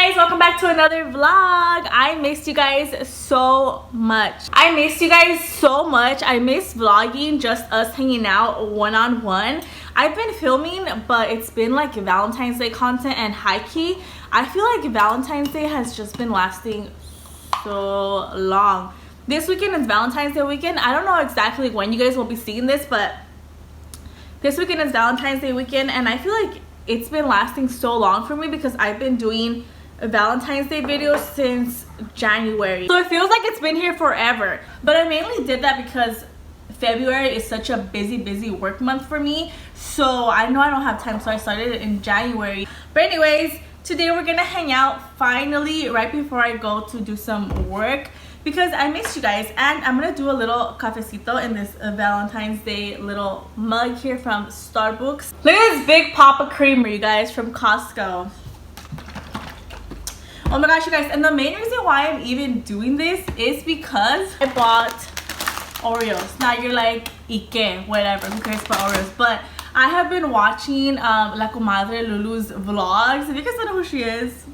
guys, welcome back to another vlog. I missed you guys so much. I miss vlogging, just us hanging out one-on-one. I've been filming, but it's been like Valentine's Day content, and high-key I feel like Valentine's Day has just been lasting so long. This weekend is Valentine's Day weekend. I don't know exactly when you guys will be seeing this, but this weekend is Valentine's Day weekend, and I feel like it's been lasting so long for me because I've been doing a Valentine's Day video since January. So it feels like it's been here forever. But I mainly did that because February is such a busy work month for me. So I know I don't have time, so I started it in January. But anyways, today we're gonna hang out finally right before I go to do some work, because I missed you guys, and I'm gonna do a little cafecito in this Valentine's Day little mug here from Starbucks. Look at this big pop of creamer, you guys, from Costco. Oh my gosh, you guys, and the main reason why I'm even doing this is because I bought Oreos. Now you're like, ¿y qué? Whatever, who cares about Oreos? But I have been watching La Comadre Lulu's vlogs. If you guys don't know who she is,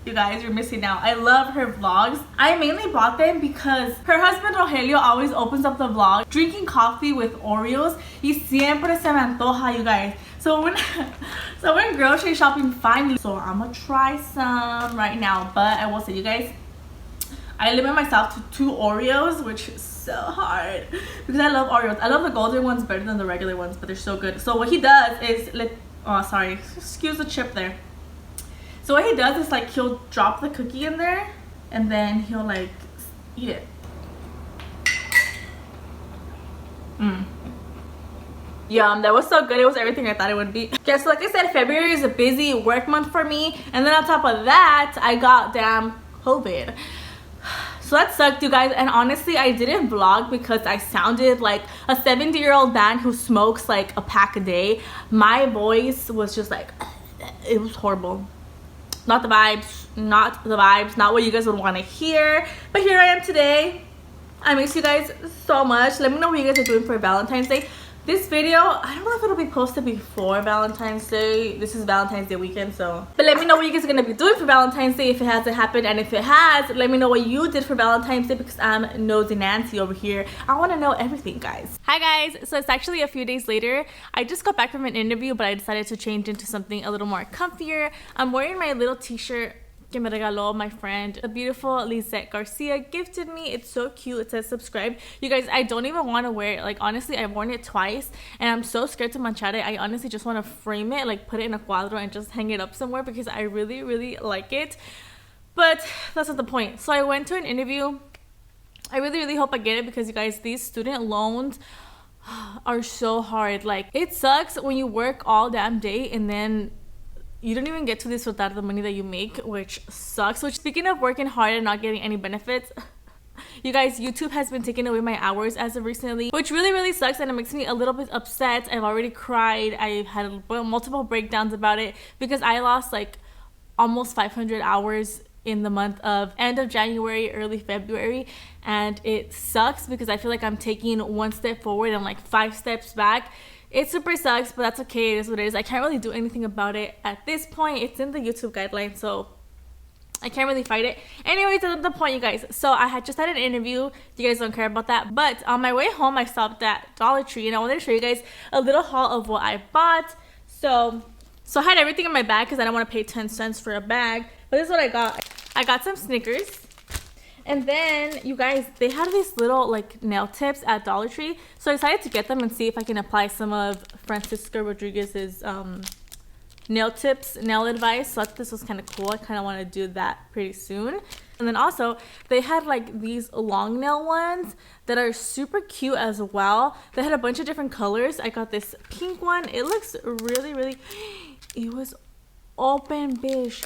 you guys, you're missing out. I love her vlogs. I mainly bought them because her husband Rogelio always opens up the vlog drinking coffee with Oreos. Y siempre se me antoja, you guys. So when grocery shopping finally, so I'm gonna try some right now. But I will say, you guys, I limit myself to 2 Oreos, which is so hard because I love Oreos. I love the golden ones better than the regular ones, but they're so good. So what he does is, like, oh sorry, excuse the chip there. So what he does is, like, he'll drop the cookie in there and then he'll like eat it. Yum, that was so good. It was everything I thought it would be. Okay, so like I said, February is a busy work month for me, and then on top of that, I got damn COVID. So that sucked, you guys, and honestly I didn't vlog because I sounded like a 70-year-old man who smokes like a pack a day. My voice was just like, it was horrible. Not the vibes, not what you guys would want to hear. But here I am today. I miss you guys so much. Let me know what you guys are doing for Valentine's Day. This video, I don't know if it'll be posted before Valentine's Day. This is Valentine's Day weekend, so. But let me know what you guys are gonna be doing for Valentine's Day if it hasn't happened. And if it has, let me know what you did for Valentine's Day, because I'm nosy Nancy over here. I wanna know everything, guys. Hi guys, so it's actually a few days later. I just got back from an interview, but I decided to change into something a little more comfier. I'm wearing my little t-shirt que me regaló my friend, the beautiful Lizette Garcia, gifted me. It's so cute. It says subscribe. You guys, I don't even want to wear it. Like, honestly, I've worn it twice and I'm so scared to manchar it. I honestly just want to frame it, like put it in a cuadro and just hang it up somewhere, because I really like it. But that's not the point. So I went to an interview. I really hope I get it, because you guys, these student loans are so hard. Like, it sucks when you work all damn day and then you don't even get to disfrutar the money that you make, which sucks. Which, speaking of working hard and not getting any benefits, you guys, YouTube has been taking away my hours as of recently, which really sucks, and it makes me a little bit upset. I've already cried. I've had multiple breakdowns about it, because I lost like almost 500 hours in the month of end of January, early February, and it sucks because I feel like I'm taking 1 step forward and like 5 steps back. It super sucks, but that's okay. It is what it is. I can't really do anything about it at this point. It's in the YouTube guidelines, so I can't really fight it. Anyways, that's the point, you guys. So I had just had an interview. You guys don't care about that. But on my way home, I stopped at Dollar Tree, and I wanted to show you guys a little haul of what I bought. So I had everything in my bag because I don't want to pay 10 cents for a bag. But this is what I got. I got some Snickers. And then, you guys, they had these little like nail tips at Dollar Tree, so I decided to get them and see if I can apply some of Francisco Rodriguez's nail advice. So I thought this was kind of cool. I kind of want to do that pretty soon. And then also, they had like these long nail ones that are super cute as well. They had a bunch of different colors. I got this pink one. It looks really, it was open, bitch.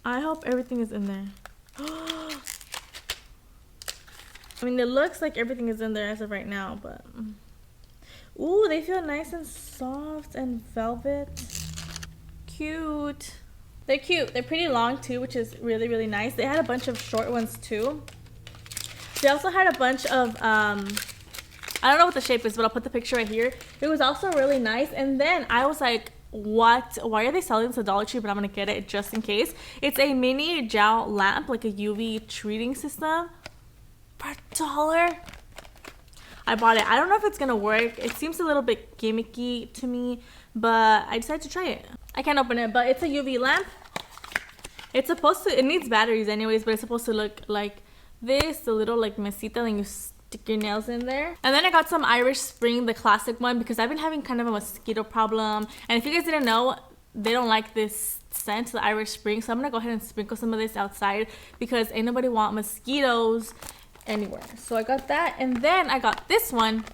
I hope everything is in there. I mean, it looks like everything is in there as of right now, but ooh, they feel nice and soft and velvet. Cute. They're cute. They're pretty long too, which is really nice. They had a bunch of short ones too. They also had a bunch of I don't know what the shape is, but I'll put the picture right here. It was also really nice. And then I was like, why are they selling this at Dollar Tree, but I'm gonna get it just in case. It's a mini gel lamp, like a UV treating system for $1. I bought it. I don't know if it's gonna work. It seems a little bit gimmicky to me, but I decided to try it. I can't open it, but it's a UV lamp. It's supposed to, it needs batteries anyways, but it's supposed to look like this, the little like mesita, and you stick your nails in there. And then I got some Irish Spring, the classic one, because I've been having kind of a mosquito problem. And if you guys didn't know, they don't like this scent, the Irish Spring. So I'm gonna go ahead and sprinkle some of this outside because ain't nobody want mosquitoes anywhere. So I got that, and then I got this one.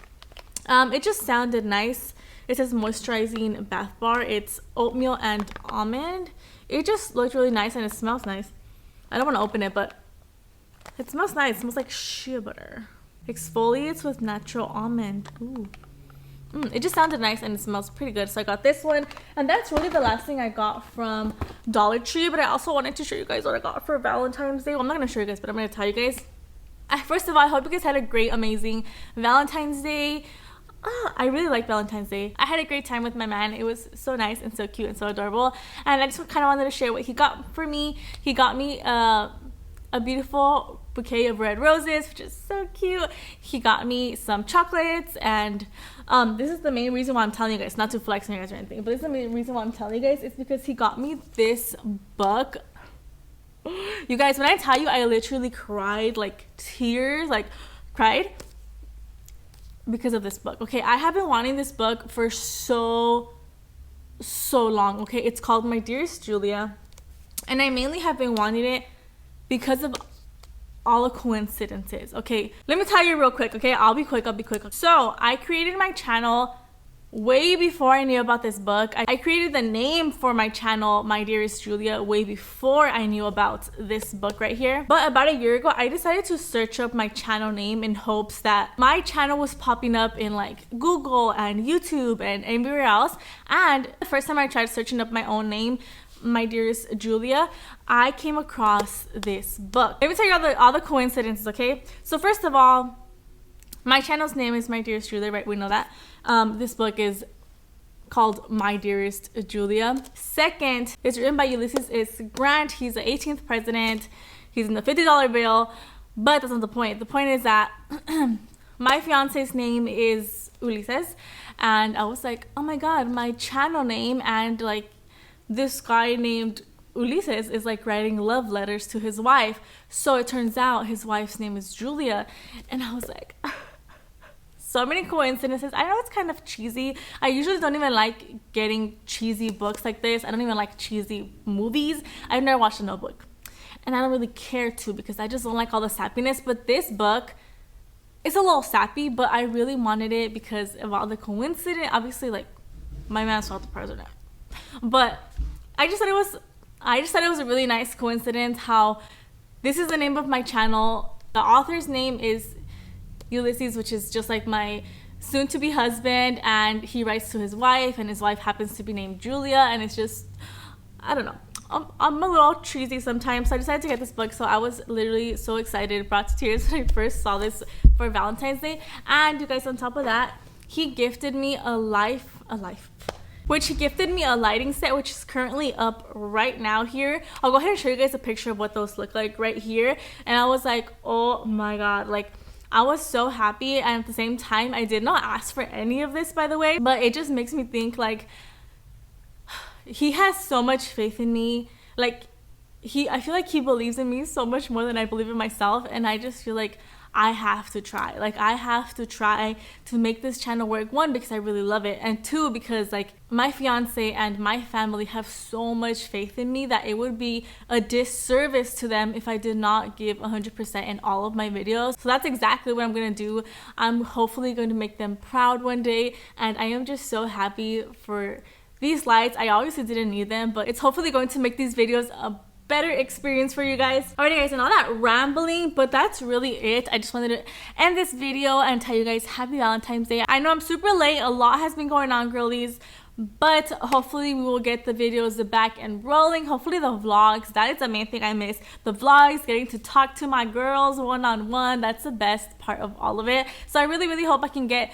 It just sounded nice. It says moisturizing bath bar. It's oatmeal and almond. It just looked really nice and it smells nice. I don't want to open it, but it smells nice. It smells like shea butter. Exfoliates with natural almond. Ooh. It just sounded nice and it smells pretty good. So I got this one, and that's really the last thing I got from Dollar Tree. But I also wanted to show you guys what I got for Valentine's Day. Well, I'm not gonna show you guys, but I'm gonna tell you guys. First of all, I hope you guys had a great, amazing Valentine's Day. I really like Valentine's Day. I had a great time with my man. It was so nice and so cute and so adorable. And I just kind of wanted to share what he got for me. He got me a beautiful bouquet of red roses, which is so cute. He got me some chocolates, and this is the main reason why I'm telling you guys, not to flex on you guys or anything, but this is the main reason why I'm telling you guys. It's because he got me this book. You guys, when I tell you, I literally cried, like tears, like cried because of this book. Okay, I have been wanting this book for so long. Okay, it's called My Dearest Julia, and I mainly have been wanting it because of all the coincidences. Okay, let me tell you real quick. Okay, I'll be quick. So I created my channel way before I knew about this book. I created the name for my channel, My Dearest Julia, way before I knew about this book right here. But about a year ago, I decided to search up my channel name in hopes that my channel was popping up in like Google and YouTube and everywhere else. And the first time I tried searching up my own name, My Dearest Julia, I came across this book. Let me tell you all the coincidences, okay? So first of all, my channel's name is My Dearest Julia, right? We know that. This book is called My Dearest Julia. Second, it's written by Ulysses S. Grant. He's the 18th president. He's in the $50 bill, but that's not the point. The point is that my fiance's name is Ulysses, and I was like, oh my god, my channel name and like this guy named Ulysses is like writing love letters to his wife. So it turns out his wife's name is Julia, and I was like, so many coincidences. I know it's kind of cheesy. I usually don't even like getting cheesy books like this. I don't even like cheesy movies. I've never watched The Notebook, and I don't really care to because I just don't like all the sappiness. But this book is a little sappy, but I really wanted it because of all the coincidence. Obviously, like my man saw the prize or not, but I just thought it was a really nice coincidence how this is the name of my channel. The author's name is Ulysses, which is just like my soon-to-be husband, and he writes to his wife, and his wife happens to be named Julia, and it's just, I don't know. I'm a little cheesy sometimes, so I decided to get this book. So I was literally so excited, brought to tears when I first saw this for Valentine's Day. And you guys, on top of that, he gifted me he gifted me a lighting set, which is currently up right now here. I'll go ahead and show you guys a picture of what those look like right here. And I was like, oh my god, like I was so happy. And at the same time, I did not ask for any of this, by the way, but it just makes me think like he has so much faith in me. Like I feel like he believes in me so much more than I believe in myself, and I just feel like I have to try. Like I have to try to make this channel work. One, because I really love it, and two, because like my fiance and my family have so much faith in me that it would be a disservice to them if I did not give 100% in all of my videos. So that's exactly what I'm gonna do. I'm hopefully going to make them proud one day, and I am just so happy for these lights. I obviously didn't need them, but it's hopefully going to make these videos a better experience for you guys. Alrighty guys, and all that rambling, but that's really it. I just wanted to end this video and tell you guys happy Valentine's Day. I know I'm super late. A lot has been going on, girlies, but hopefully we will get the videos back and rolling. Hopefully the vlogs, that is the main thing I miss. The vlogs, getting to talk to my girls one-on-one, that's the best part. part of all of it. So I really hope I can get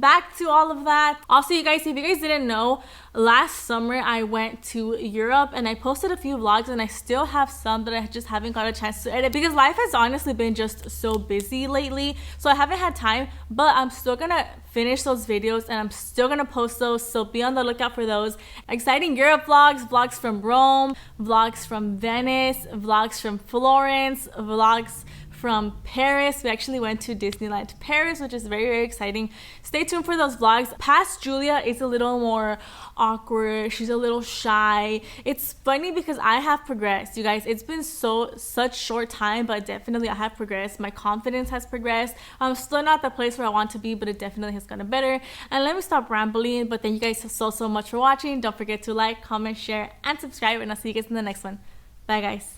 back to all of that. Also, you guys, if you guys didn't know, last summer I went to Europe and I posted a few vlogs, and I still have some that I just haven't got a chance to edit because life has honestly been just so busy lately. So I haven't had time, but I'm still gonna finish those videos and I'm still gonna post those, so be on the lookout for those. Exciting Europe vlogs, vlogs from Rome, vlogs from Venice, vlogs from Florence, vlogs from Paris. We actually went to Disneyland Paris, which is very exciting. Stay tuned for those vlogs. Past Julia is a little more awkward. She's a little shy. It's funny because I have progressed, you guys. It's been such short time, but definitely I have progressed. My confidence has progressed. I'm still not the place where I want to be, but it definitely has gotten better. And let me stop rambling, but thank you guys so much for watching. Don't forget to like, comment, share, and subscribe, and I'll see you guys in the next one. Bye guys.